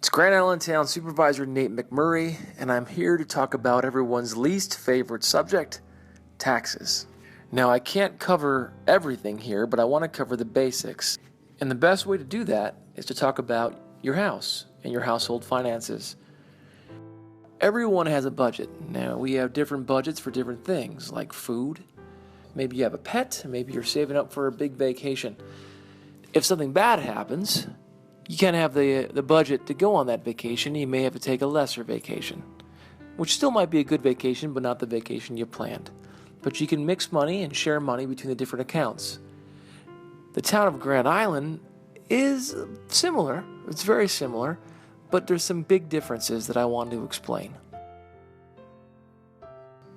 It's Grand Island Town Supervisor Nate McMurray, and I'm here to talk about everyone's least favorite subject, taxes. Now, I can't cover everything here, but I want to cover the basics. And the best way to do that is to talk about your house and your household finances. Everyone has a budget. Now, we have different budgets for different things, like food. Maybe you have a pet, maybe you're saving up for a big vacation. If something bad happens, you can't have the budget to go on that vacation. You may have to take a lesser vacation, which still might be a good vacation, but not the vacation you planned. But you can mix money and share money between the different accounts. The town of Grand Island is similar. It's very similar, but there's some big differences that I want to explain.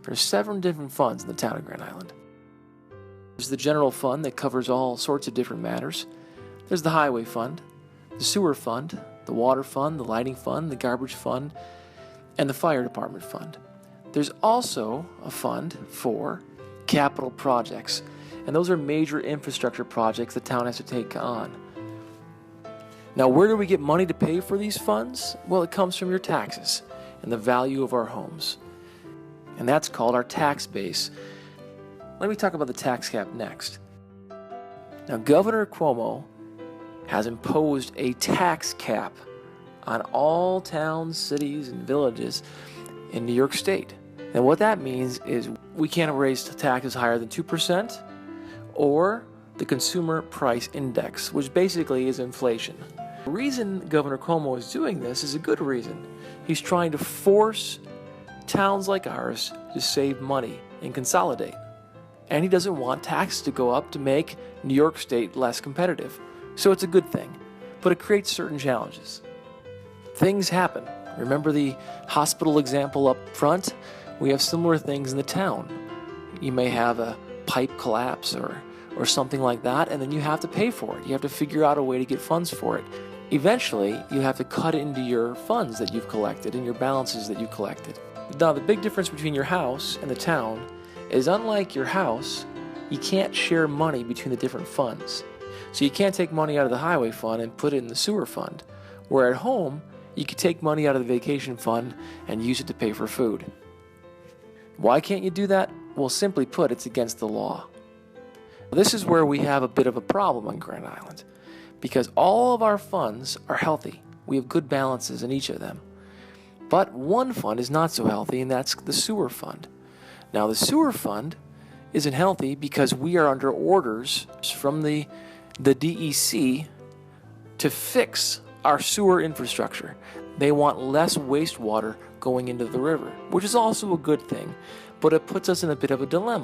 There's 7 different funds in the town of Grand Island. There's the general fund that covers all sorts of different matters. There's the highway fund, the sewer fund, the water fund, the lighting fund, the garbage fund, and the fire department fund. There's also a fund for capital projects, and those are major infrastructure projects the town has to take on. Now, where do we get money to pay for these funds? Well, it comes from your taxes and the value of our homes, and that's called our tax base. Let me talk about the tax cap next. Now, Governor Cuomo has imposed a tax cap on all towns, cities, and villages in New York State. And what that means is we can't raise taxes higher than 2% or the consumer price index, which basically is inflation. The reason Governor Cuomo is doing this is a good reason. He's trying to force towns like ours to save money and consolidate. And he doesn't want taxes to go up to make New York State less competitive. So it's a good thing, but it creates certain challenges. Things happen. Remember the hospital example up front? We have similar things in the town. You may have a pipe collapse or something like that, and then you have to pay for it. You have to figure out a way to get funds for it. Eventually, you have to cut into your funds that you've collected and your balances that you collected. Now, the big difference between your house and the town is, unlike your house, you can't share money between the different funds. So you can't take money out of the highway fund and put it in the sewer fund. Where at home, you could take money out of the vacation fund and use it to pay for food. Why can't you do that? Well, simply put, it's against the law. This is where we have a bit of a problem on Grand Island, because all of our funds are healthy. We have good balances in each of them. But one fund is not so healthy, and that's the sewer fund. Now, the sewer fund isn't healthy because we are under orders from the DEC to fix our sewer infrastructure. They want less wastewater going into the river, which is also a good thing, but it puts us in a bit of a dilemma.